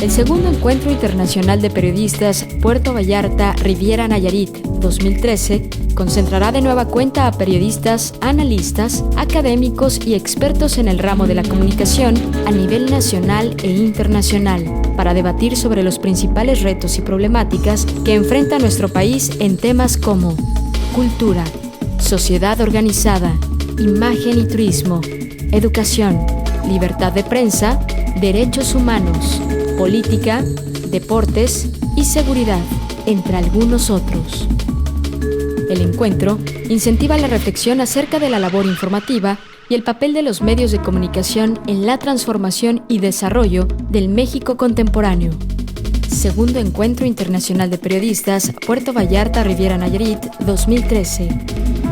El segundo Encuentro Internacional de Periodistas Puerto Vallarta Riviera Nayarit 2013 concentrará de nueva cuenta a periodistas, analistas, académicos y expertos en el ramo de la comunicación a nivel nacional e internacional para debatir sobre los principales retos y problemáticas que enfrenta nuestro país en temas como cultura, sociedad organizada, imagen y turismo, educación, libertad de prensa, derechos humanos, política, deportes y seguridad, entre algunos otros. El encuentro incentiva la reflexión acerca de la labor informativa y el papel de los medios de comunicación en la transformación y desarrollo del México contemporáneo. Segundo Encuentro Internacional de Periodistas Puerto Vallarta Riviera Nayarit 2013.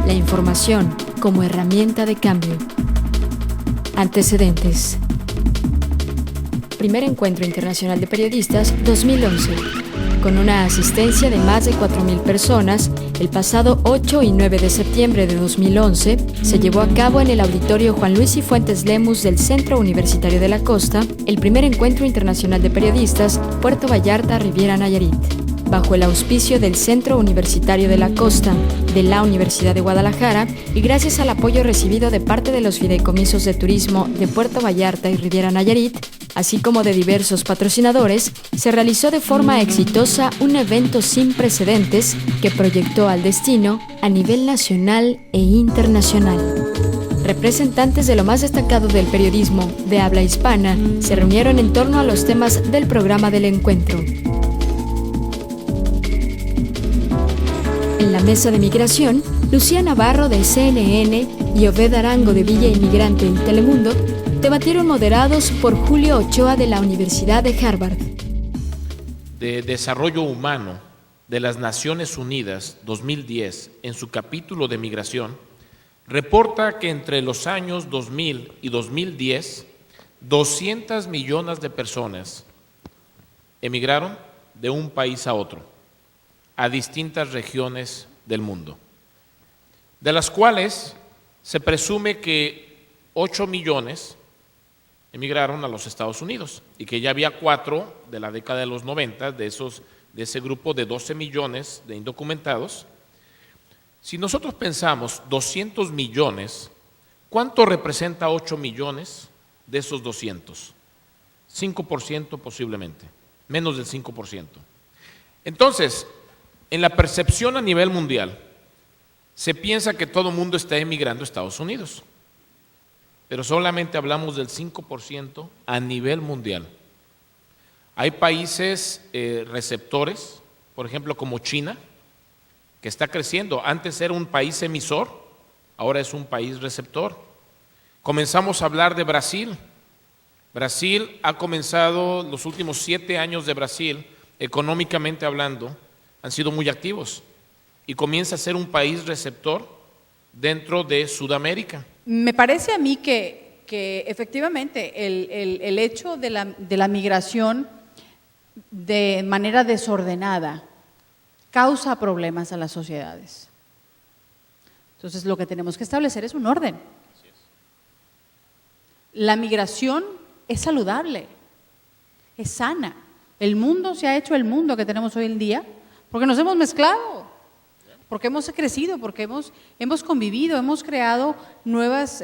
La información como herramienta de cambio. Antecedentes. Primer Encuentro Internacional de Periodistas 2011. Con una asistencia de más de 4,000 personas, el pasado 8 y 9 de septiembre de 2011 se llevó a cabo en el Auditorio Juan Luis y Fuentes Lemus del Centro Universitario de la Costa el primer Encuentro Internacional de Periodistas Puerto Vallarta Riviera Nayarit. Bajo el auspicio del Centro Universitario de la Costa, de la Universidad de Guadalajara y gracias al apoyo recibido de parte de los fideicomisos de turismo de Puerto Vallarta y Riviera Nayarit, así como de diversos patrocinadores, se realizó de forma exitosa un evento sin precedentes que proyectó al destino a nivel nacional e internacional. Representantes de lo más destacado del periodismo de habla hispana se reunieron en torno a los temas del programa del encuentro. En la mesa de migración, Lucía Navarro de CNN y Obed Arango de Villa Inmigrante y Telemundo debatieron moderados por Julio Ochoa de la Universidad de Harvard. De Desarrollo Humano de las Naciones Unidas 2010, en su capítulo de migración, reporta que entre los años 2000 y 2010, 200 millones de personas emigraron de un país a otro, a distintas regiones del mundo, de las cuales se presume que 8 millones emigraron a los Estados Unidos y que ya había 4 de la década de los 90 de ese grupo de 12 millones de indocumentados. Si nosotros pensamos 200 millones, ¿cuánto representa 8 millones de esos 200? 5% posiblemente, menos del 5%. Entonces, en la percepción a nivel mundial, se piensa que todo el mundo está emigrando a Estados Unidos, pero solamente hablamos del 5% a nivel mundial. Hay países receptores, por ejemplo como China, que está creciendo. Antes era un país emisor, ahora es un país receptor. Comenzamos a hablar de Brasil. Brasil ha comenzado, los últimos 7 años de Brasil, económicamente hablando, han sido muy activos y comienza a ser un país receptor dentro de Sudamérica. Me parece a mí que efectivamente el hecho de la migración de manera desordenada causa problemas a las sociedades. Entonces lo que tenemos que establecer es un orden. La migración es saludable, es sana. El mundo se ha hecho el mundo que tenemos hoy en día porque nos hemos mezclado, porque hemos crecido, porque hemos convivido, hemos creado nuevas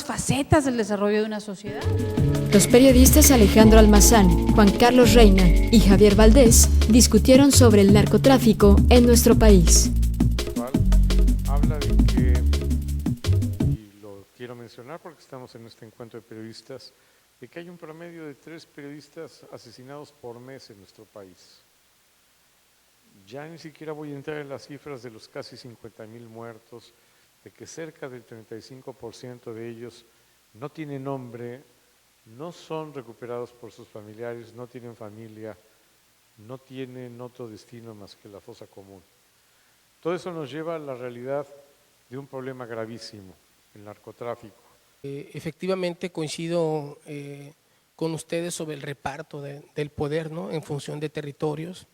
facetas del desarrollo de una sociedad. Los periodistas Alejandro Almazán, Juan Carlos Reina y Javier Valdés discutieron sobre el narcotráfico en nuestro país. Habla de que, y lo quiero mencionar porque estamos en este encuentro de periodistas, de que hay un promedio de 3 periodistas asesinados por mes en nuestro país. Ya ni siquiera voy a entrar en las cifras de los casi 50,000 muertos, de que cerca del 35% de ellos no tienen nombre, no son recuperados por sus familiares, no tienen familia, no tienen otro destino más que la fosa común. Todo eso nos lleva a la realidad de un problema gravísimo, el narcotráfico. Efectivamente coincido con ustedes sobre el reparto del poder, ¿no?, en función de territorios.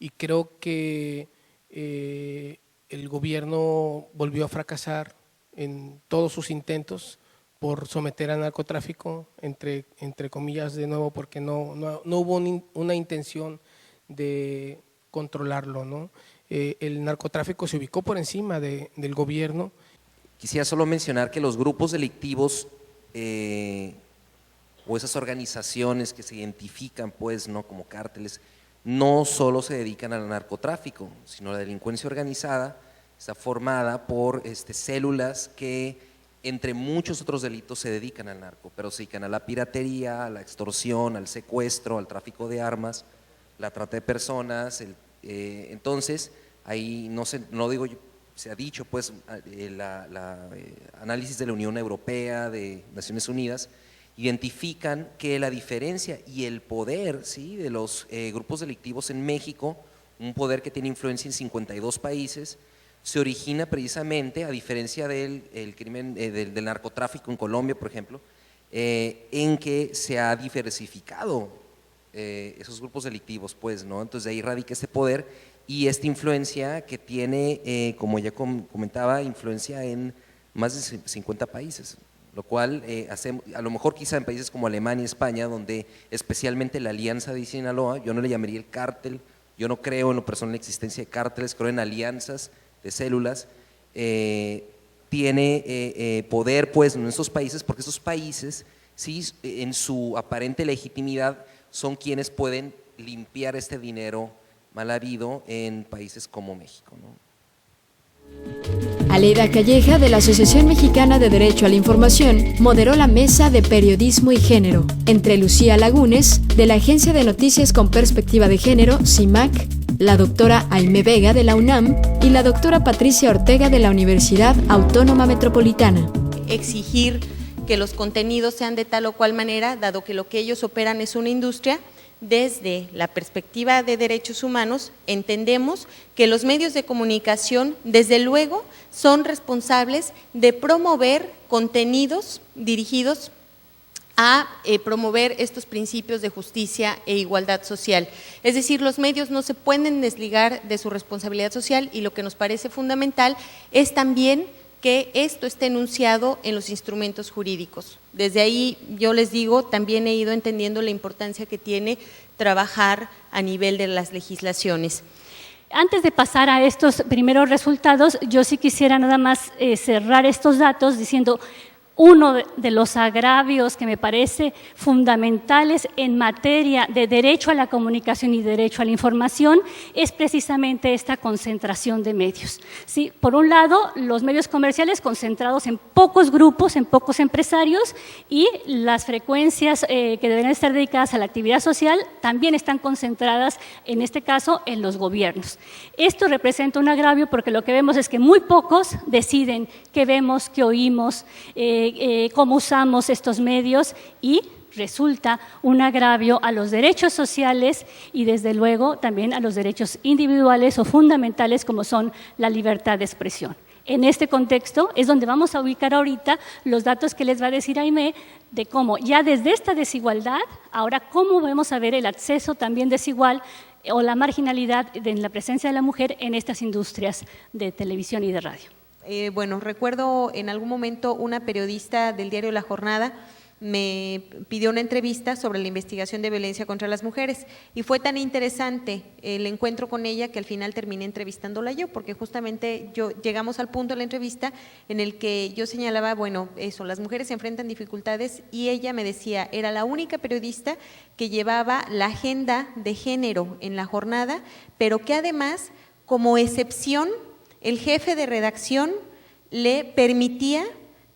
Y creo que el gobierno volvió a fracasar en todos sus intentos por someter al narcotráfico, entre comillas de nuevo, porque no hubo una intención de controlarlo, ¿no? El narcotráfico se ubicó por encima del gobierno. Quisiera solo mencionar que los grupos delictivos o esas organizaciones que se identifican pues, ¿no?, como cárteles, no solo se dedican al narcotráfico, sino la delincuencia organizada está formada por células que entre muchos otros delitos se dedican al narco, pero se dedican a la piratería, a la extorsión, al secuestro, al tráfico de armas, la trata de personas. Entonces, ahí no digo yo, se ha dicho pues análisis de la Unión Europea, de Naciones Unidas, identifican que la diferencia y el poder, ¿sí?, de los grupos delictivos en México, un poder que tiene influencia en 52 países, se origina precisamente, a diferencia del crimen del narcotráfico en Colombia, por ejemplo, en que se ha diversificado esos grupos delictivos, pues, ¿no? Entonces de ahí radica este poder y esta influencia que tiene, como ya comentaba, influencia en más de 50 países, lo cual a lo mejor quizá en países como Alemania y España, donde especialmente la Alianza de Sinaloa, yo no le llamaría el cártel, yo no creo en lo personal en la existencia de cárteles, creo en alianzas de células, tiene poder pues en esos países, porque esos países, sí, en su aparente legitimidad, son quienes pueden limpiar este dinero mal habido en países como México, ¿no? Aleida Calleja, de la Asociación Mexicana de Derecho a la Información, moderó la mesa de Periodismo y Género, entre Lucía Lagunes, de la Agencia de Noticias con Perspectiva de Género, CIMAC, la doctora Aimé Vega de la UNAM y la doctora Patricia Ortega de la Universidad Autónoma Metropolitana. Exigir que los contenidos sean de tal o cual manera, dado que lo que ellos operan es una industria. Desde la perspectiva de derechos humanos, entendemos que los medios de comunicación, desde luego, son responsables de promover contenidos dirigidos a promover estos principios de justicia e igualdad social. Es decir, los medios no se pueden desligar de su responsabilidad social y lo que nos parece fundamental es también que esto esté enunciado en los instrumentos jurídicos. Desde ahí, yo les digo, también he ido entendiendo la importancia que tiene trabajar a nivel de las legislaciones. Antes de pasar a estos primeros resultados, yo sí quisiera nada más cerrar estos datos diciendo uno de los agravios que me parece fundamentales en materia de derecho a la comunicación y derecho a la información es precisamente esta concentración de medios. ¿Sí? Por un lado, los medios comerciales concentrados en pocos grupos, en pocos empresarios, y las frecuencias que deberían estar dedicadas a la actividad social también están concentradas, en este caso, en los gobiernos. Esto representa un agravio porque lo que vemos es que muy pocos deciden qué vemos, qué oímos, cómo usamos estos medios, y resulta un agravio a los derechos sociales y desde luego también a los derechos individuales o fundamentales como son la libertad de expresión. En este contexto es donde vamos a ubicar ahorita los datos que les va a decir Aimé de cómo ya desde esta desigualdad, ahora cómo vamos a ver el acceso también desigual o la marginalidad en la presencia de la mujer en estas industrias de televisión y de radio. Bueno, recuerdo en algún momento una periodista del diario La Jornada me pidió una entrevista sobre la investigación de violencia contra las mujeres y fue tan interesante el encuentro con ella que al final terminé entrevistándola yo, porque justamente llegamos al punto de la entrevista en el que yo señalaba, bueno, eso, las mujeres se enfrentan dificultades y ella me decía, era la única periodista que llevaba la agenda de género en La Jornada, pero que además, como excepción, el jefe de redacción le permitía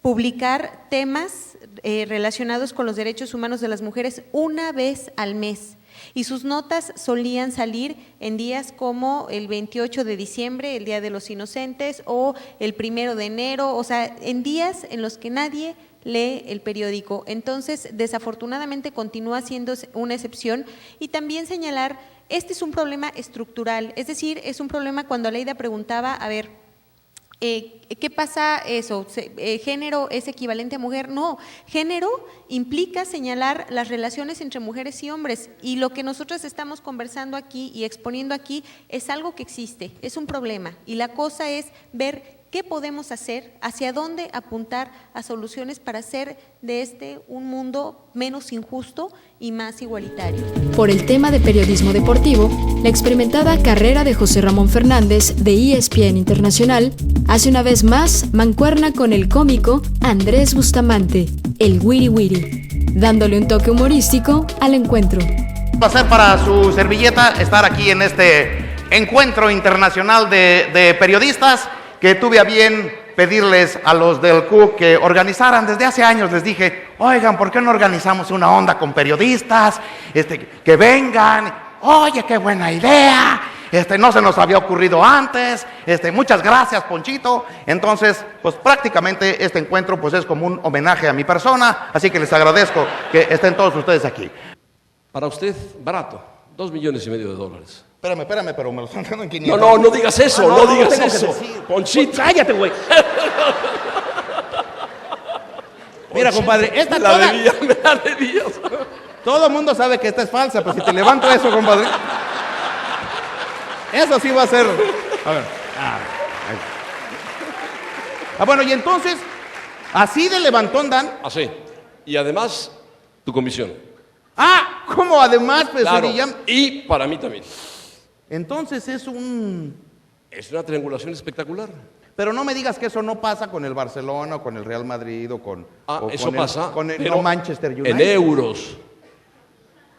publicar temas relacionados con los derechos humanos de las mujeres una vez al mes. Y sus notas solían salir en días como el 28 de diciembre, el Día de los Inocentes, o el 1 de enero, o sea, en días en los que nadie lee el periódico. Entonces, desafortunadamente continúa siendo una excepción. Y también señalar, este es un problema estructural, es decir, es un problema cuando Aleida preguntaba, a ver, ¿qué pasa eso? ¿Género es equivalente a mujer? No, género implica señalar las relaciones entre mujeres y hombres, y lo que nosotros estamos conversando aquí y exponiendo aquí es algo que existe, es un problema, y la cosa es ver qué podemos hacer, hacia dónde apuntar a soluciones para hacer de un mundo menos injusto y más igualitario. Por el tema de periodismo deportivo, la experimentada carrera de José Ramón Fernández de ESPN Internacional hace una vez más mancuerna con el cómico Andrés Bustamante, el Wiri Wiri, dándole un toque humorístico al encuentro. Un placer para su servilleta estar aquí en este encuentro internacional de periodistas que tuve a bien pedirles a los del CUC que organizaran. Desde hace años les dije, oigan, ¿por qué no organizamos una onda con periodistas? Que vengan. Oye, qué buena idea. No se nos había ocurrido antes. Muchas gracias, Ponchito. Entonces, pues prácticamente este encuentro pues es como un homenaje a mi persona, así que les agradezco que estén todos ustedes aquí. Para usted, barato, $2,5 millones. Espérame, pero me lo están dando en 500. No digas eso, no digas tengo eso. que decir. Ponchito. Cállate, güey. Mira, compadre, esta la toda... debías, me la debías. Todo el mundo sabe que esta es falsa, pero si te levanto eso, compadre... Eso sí va a ser... A ver. Bueno, y entonces, así de levantón dan... Así. Y además, tu comisión. ¿Cómo además, pues, Claro, Sevilla? y para mí también. Entonces es Es una triangulación espectacular. Pero no me digas que eso no pasa con el Barcelona, o con el Real Madrid, o con... o eso con pasa, con el pero Manchester United. en euros.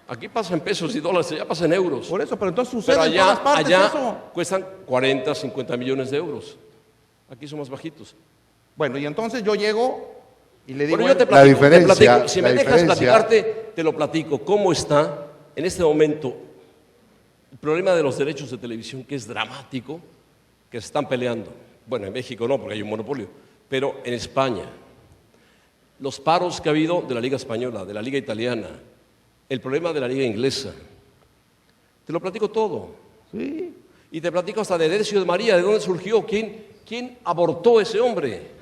Aquí pasa en pesos y dólares, allá pasa en euros. Por eso, pero entonces sucede Pero en todas partes allá eso. cuestan 40, 50 millones de euros. Aquí son más bajitos. Bueno, y entonces yo llego y le digo... Bueno, yo te platico, si me dejas platicarte, te lo platico. ¿Cómo está en este momento el problema de los derechos de televisión, que es dramático, que se están peleando? Bueno, en México no, porque hay un monopolio, pero en España. Los paros que ha habido de la Liga Española, de la Liga Italiana, el problema de la Liga Inglesa. Te lo platico todo. Sí. Y te platico hasta de Decio de María, de dónde surgió, quién abortó ese hombre.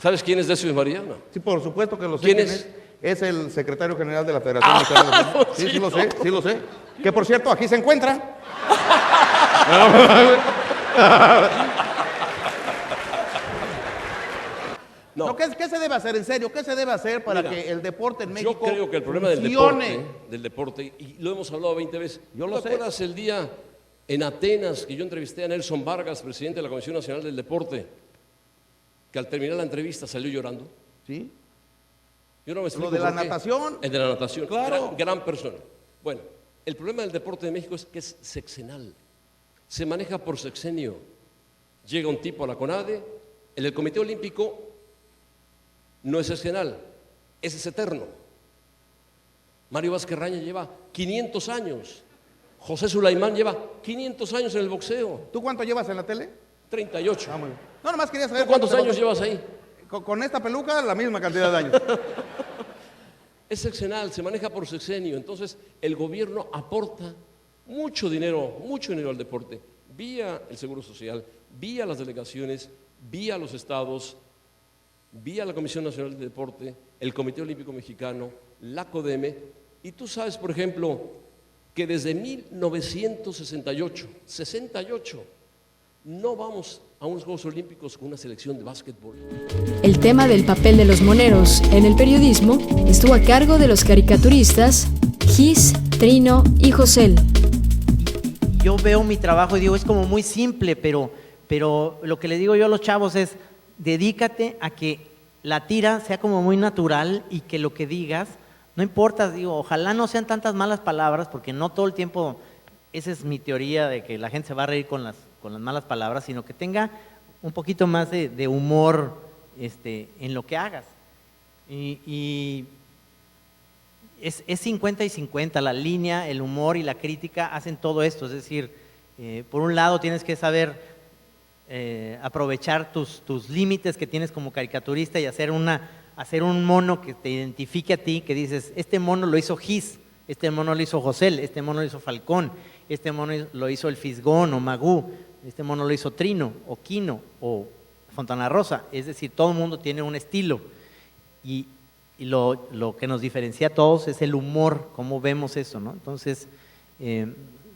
¿Sabes quién es Decio de María? No. Sí, por supuesto que lo sé. ¿Quién es? Es el secretario general de la Federación Mexicana de Fútbol. Sí, sí lo sé. Que por cierto, aquí se encuentra. No, ¿qué se debe hacer en serio? ¿Qué se debe hacer para que el deporte en México Yo creo que el problema del deporte, y lo hemos hablado 20 veces. Yo lo sé. ¿Te acuerdas el día en Atenas que yo entrevisté a Nelson Vargas, presidente de la Comisión Nacional del Deporte, que al terminar la entrevista salió llorando? Sí. Yo no me explico Lo de la por qué. natación. El de la natación. Claro. Gran persona. Bueno, el problema del deporte de México es que es sexenal. Se maneja por sexenio. Llega un tipo a la CONADE, en el Comité Olímpico no es sexenal, es eterno. Mario Vázquez Raña lleva 500 años. José Sulaimán lleva 500 años en el boxeo. ¿Tú cuánto llevas en la tele? 38. Muy bien. No, nomás quería saber... ¿Tú cuántos años llevas ahí? Con esta peluca, la misma cantidad de años. Es sexenal, se maneja por sexenio. Entonces, el gobierno aporta mucho dinero al deporte, vía el Seguro Social, vía las delegaciones, vía los estados, vía la Comisión Nacional de Deporte, el Comité Olímpico Mexicano, la CODEME. Y tú sabes, por ejemplo, que desde 1968, no vamos a unos Juegos Olímpicos con una selección de básquetbol. El tema del papel de los moneros en el periodismo estuvo a cargo de los caricaturistas Gis, Trino y Josel. Yo veo mi trabajo y digo, es como muy simple, pero lo que le digo yo a los chavos es, dedícate a que la tira sea como muy natural y que lo que digas, no importa, digo, ojalá no sean tantas malas palabras, porque no todo el tiempo, esa es mi teoría de que la gente se va a reír con las malas palabras, sino que tenga un poquito más de humor en lo que hagas. Y es 50 y 50, la línea, el humor y la crítica hacen todo esto, es decir, por un lado tienes que saber aprovechar tus límites que tienes como caricaturista y hacer un mono que te identifique a ti, que dices, este mono lo hizo Gis, este mono lo hizo Josel, este mono lo hizo Falcón, este mono lo hizo el Fisgón o Magú, este mono lo hizo Trino o Quino o Fontana Rosa, es decir, todo el mundo tiene un estilo y lo que nos diferencia a todos es el humor, cómo vemos eso, ¿no? Entonces,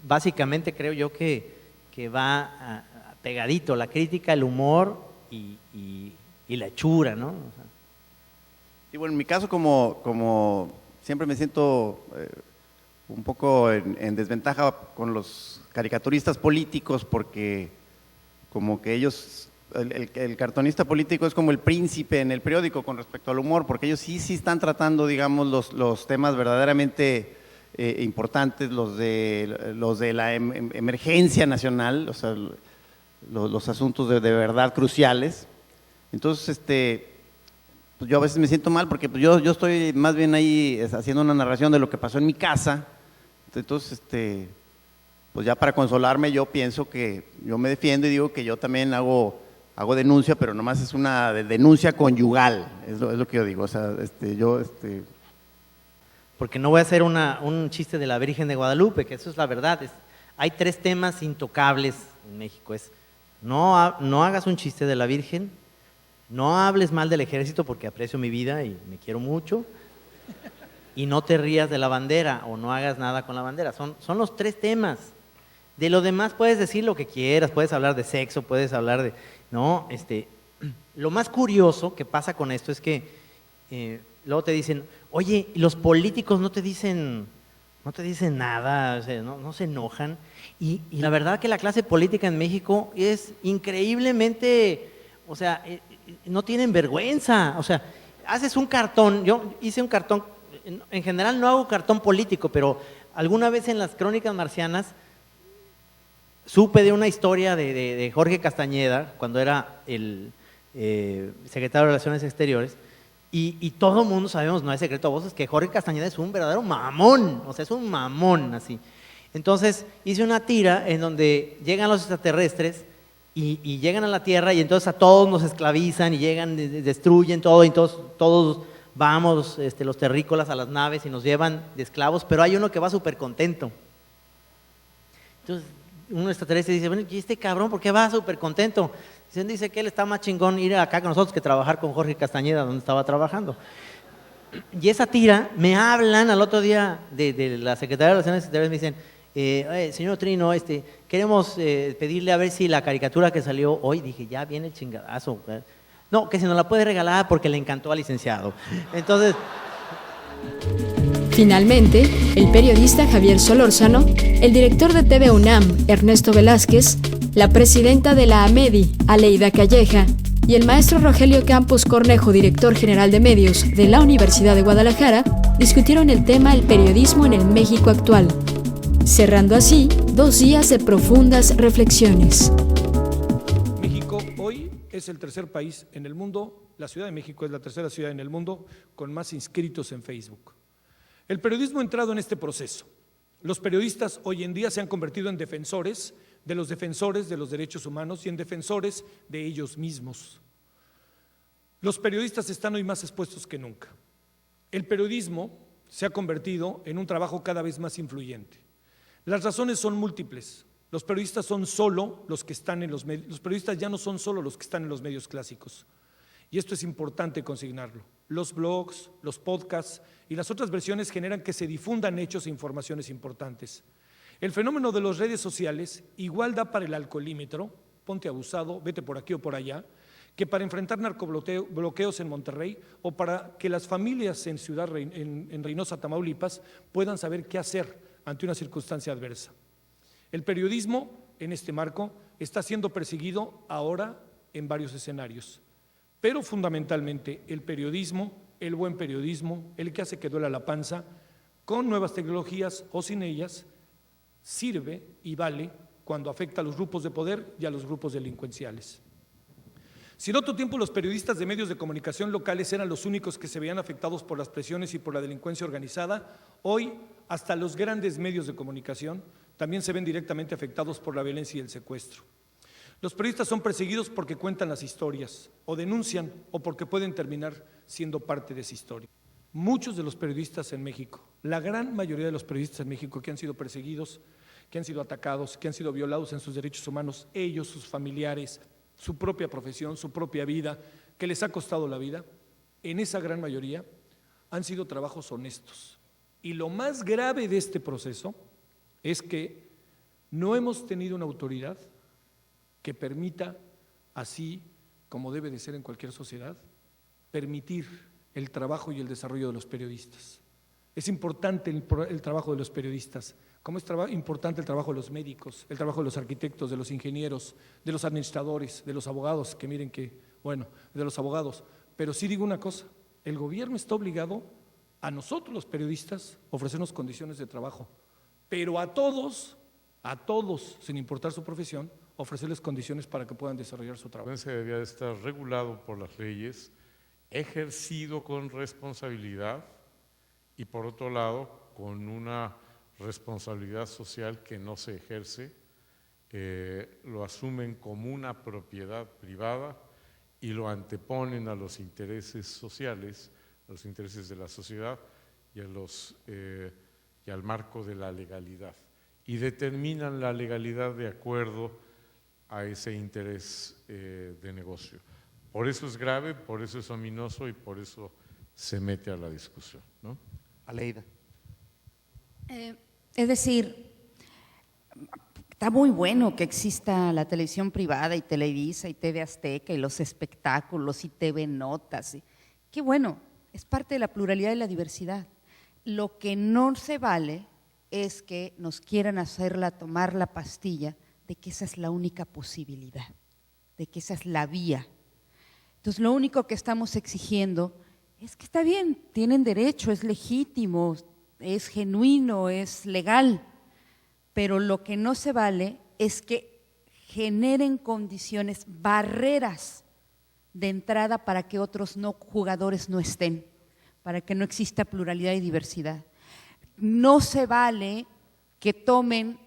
básicamente creo yo que que va pegadito, la crítica, el humor y la hechura, ¿no? O sea. Sí, bueno, en mi caso como siempre me siento un poco en desventaja con los caricaturistas políticos porque como que ellos, el cartonista político es como el príncipe en el periódico con respecto al humor, porque ellos sí están tratando, digamos, los temas verdaderamente importantes, los de la emergencia nacional, o sea, los asuntos de verdad cruciales. Entonces, pues yo a veces me siento mal porque pues yo estoy más bien ahí haciendo una narración de lo que pasó en mi casa. Entonces, pues ya para consolarme yo pienso que yo me defiendo y digo que yo también hago denuncia, pero nomás es una denuncia conyugal, es lo que yo digo. O sea, Porque no voy a hacer un chiste de la Virgen de Guadalupe, que eso es la verdad. Hay 3 temas intocables en México. No hagas un chiste de la Virgen, no hables mal del ejército porque aprecio mi vida y me quiero mucho, y no te rías de la bandera o no hagas nada con la bandera. Son los 3 temas. De lo demás puedes decir lo que quieras, puedes hablar de sexo, puedes hablar de… No, lo más curioso que pasa con esto es que luego te dicen, oye, los políticos no te dicen nada, o sea, no se enojan. Y la verdad que la clase política en México es increíblemente, o sea, no tienen vergüenza. O sea, haces un cartón, yo hice un cartón, en general no hago cartón político, pero alguna vez en las Crónicas Marcianas supe de una historia de Jorge Castañeda, cuando era el secretario de Relaciones Exteriores, y todo el mundo sabemos, no es secreto a voces, que Jorge Castañeda es un verdadero mamón, o sea, es un mamón así. Entonces hice una tira en donde llegan los extraterrestres y llegan a la Tierra y entonces a todos nos esclavizan y llegan, destruyen todo, y entonces todos vamos, los terrícolas, a las naves y nos llevan de esclavos, pero hay uno que va súper contento. Entonces un extraterrestre dice, bueno, ¿y este cabrón por qué va súper contento? Dice que él está más chingón ir acá con nosotros que trabajar con Jorge Castañeda, donde estaba trabajando. Y esa tira, me hablan al otro día de la Secretaría de Relaciones Exteriores, me dicen, señor Trino, queremos pedirle a ver si la caricatura que salió hoy, dije, ya viene el chingadazo. No, que si nos la puede regalar porque le encantó al licenciado. Entonces… Finalmente, el periodista Javier Solórzano, el director de TV UNAM, Ernesto Velázquez, la presidenta de la AMEDI, Aleida Calleja, y el maestro Rogelio Campos Cornejo, director general de medios de la Universidad de Guadalajara, discutieron el tema El periodismo en el México actual, cerrando así 2 días de profundas reflexiones. México hoy es el tercer país en el mundo, la Ciudad de México es la tercera ciudad en el mundo con más inscritos en Facebook. El periodismo ha entrado en este proceso. Los periodistas hoy en día se han convertido en defensores de los derechos humanos y en defensores de ellos mismos. Los periodistas están hoy más expuestos que nunca. El periodismo se ha convertido en un trabajo cada vez más influyente. Las razones son múltiples. Los periodistas son solo los que están en los medios. Los periodistas ya no son solo los que están en los medios clásicos. Y esto es importante consignarlo. Los blogs, los podcasts y las otras versiones generan que se difundan hechos e informaciones importantes. El fenómeno de las redes sociales igual da para el alcoholímetro, ponte abusado, vete por aquí o por allá, que para enfrentar narcobloqueos en Monterrey o para que las familias en Reynosa, Tamaulipas, puedan saber qué hacer ante una circunstancia adversa. El periodismo, en este marco, está siendo perseguido ahora en varios escenarios, pero fundamentalmente el periodismo, el buen periodismo, el que hace que duela la panza, con nuevas tecnologías o sin ellas, sirve y vale cuando afecta a los grupos de poder y a los grupos delincuenciales. Si en otro tiempo los periodistas de medios de comunicación locales eran los únicos que se veían afectados por las presiones y por la delincuencia organizada, hoy hasta los grandes medios de comunicación también se ven directamente afectados por la violencia y el secuestro. Los periodistas son perseguidos porque cuentan las historias, o denuncian, o porque pueden terminar siendo parte de esa historia. Muchos de los periodistas en México, la gran mayoría de los periodistas en México que han sido perseguidos, que han sido atacados, que han sido violados en sus derechos humanos, ellos, sus familiares, su propia profesión, su propia vida, que les ha costado la vida, en esa gran mayoría han sido trabajos honestos. Y lo más grave de este proceso es que No hemos tenido una autoridad que permita, así como debe de ser en cualquier sociedad, permitir el trabajo y el desarrollo de los periodistas. Es importante el trabajo de los periodistas, como es importante el trabajo de los médicos, el trabajo de los arquitectos, de los ingenieros, de los administradores, de los abogados, que miren que, bueno, de los abogados. Pero sí digo una cosa, el gobierno está obligado a nosotros los periodistas ofrecernos condiciones de trabajo, pero a todos, sin importar su profesión, ofrecerles condiciones para que puedan desarrollar su trabajo. Debería estar regulado por las leyes, ejercido con responsabilidad y por otro lado con una responsabilidad social que no se ejerce, lo asumen como una propiedad privada y lo anteponen a los intereses sociales, a los intereses de la sociedad y al marco de la legalidad, y determinan la legalidad de acuerdo a ese interés de negocio. Por eso es grave, por eso es ominoso y por eso se mete a la discusión, ¿no? Aleida. Es decir, está muy bueno que exista la televisión privada y Televisa y TV Azteca y los espectáculos y TV Notas. Qué bueno, es parte de la pluralidad y la diversidad. Lo que no se vale es que nos quieran hacerla tomar la pastilla de que esa es la única posibilidad, de que esa es la vía. Entonces, lo único que estamos exigiendo es que está bien, tienen derecho, es legítimo, es genuino, es legal, pero lo que no se vale es que generen condiciones, barreras de entrada para que otros jugadores no estén, para que no exista pluralidad y diversidad. No se vale que tomen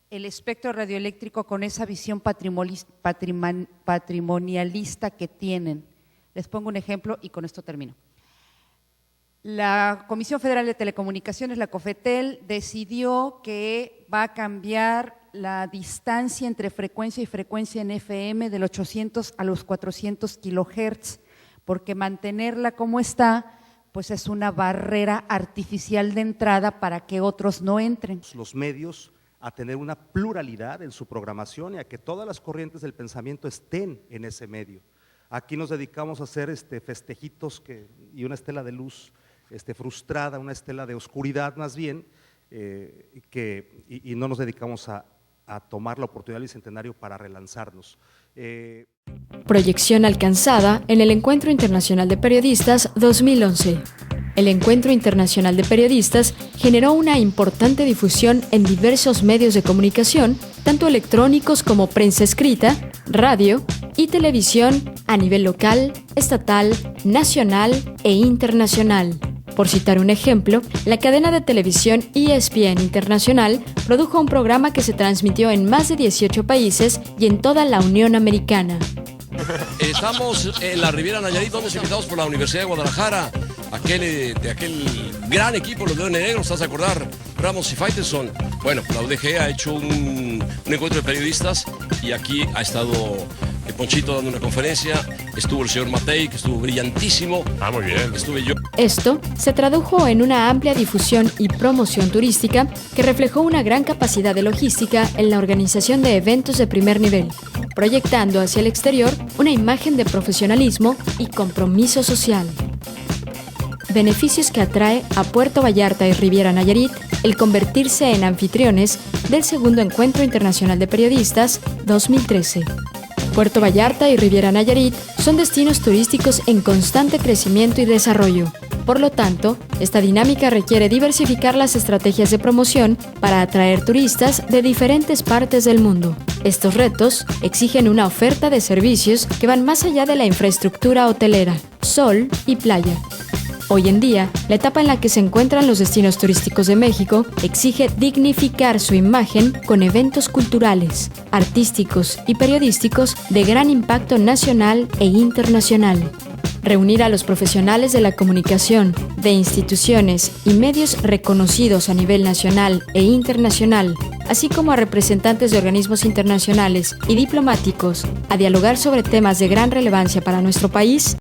el espectro radioeléctrico con esa visión patrimonialista que tienen. Les pongo un ejemplo y con esto termino. La Comisión Federal de Telecomunicaciones, la COFETEL, decidió que va a cambiar la distancia entre frecuencia y frecuencia en FM de los 800 a los 400 kilohertz, porque mantenerla como está, pues es una barrera artificial de entrada para que otros no entren. Los medios a tener una pluralidad en su programación y a que todas las corrientes del pensamiento estén en ese medio. Aquí nos dedicamos a hacer festejitos y una estela de luz frustrada, una estela de oscuridad más bien, y no nos dedicamos a tomar la oportunidad del Bicentenario para relanzarnos. Proyección alcanzada en el Encuentro Internacional de Periodistas 2011. El Encuentro Internacional de Periodistas generó una importante difusión en diversos medios de comunicación, tanto electrónicos como prensa escrita, radio y televisión a nivel local, estatal, nacional e internacional. Por citar un ejemplo, la cadena de televisión ESPN Internacional produjo un programa que se transmitió en más de 18 países y en toda la Unión Americana. Estamos en la Riviera Nayarit, donde invitados por la Universidad de Guadalajara, de aquel gran equipo, los Leones Negros, ¿estás a acordar? Ramos y Faitelson. Bueno, la UDG ha hecho un encuentro de periodistas y aquí ha estado Ponchito dando una conferencia, estuvo el señor Matei, que estuvo brillantísimo. Muy bien. Estuve yo. Esto se tradujo en una amplia difusión y promoción turística que reflejó una gran capacidad de logística en la organización de eventos de primer nivel, proyectando hacia el exterior una imagen de profesionalismo y compromiso social. Beneficios que atrae a Puerto Vallarta y Riviera Nayarit el convertirse en anfitriones del segundo Encuentro Internacional de Periodistas 2013. Puerto Vallarta y Riviera Nayarit son destinos turísticos en constante crecimiento y desarrollo. Por lo tanto, esta dinámica requiere diversificar las estrategias de promoción para atraer turistas de diferentes partes del mundo. Estos retos exigen una oferta de servicios que van más allá de la infraestructura hotelera, sol y playa. Hoy en día, la etapa en la que se encuentran los destinos turísticos de México exige dignificar su imagen con eventos culturales, artísticos y periodísticos de gran impacto nacional e internacional. Reunir a los profesionales de la comunicación, de instituciones y medios reconocidos a nivel nacional e internacional, así como a representantes de organismos internacionales y diplomáticos, a dialogar sobre temas de gran relevancia para nuestro país,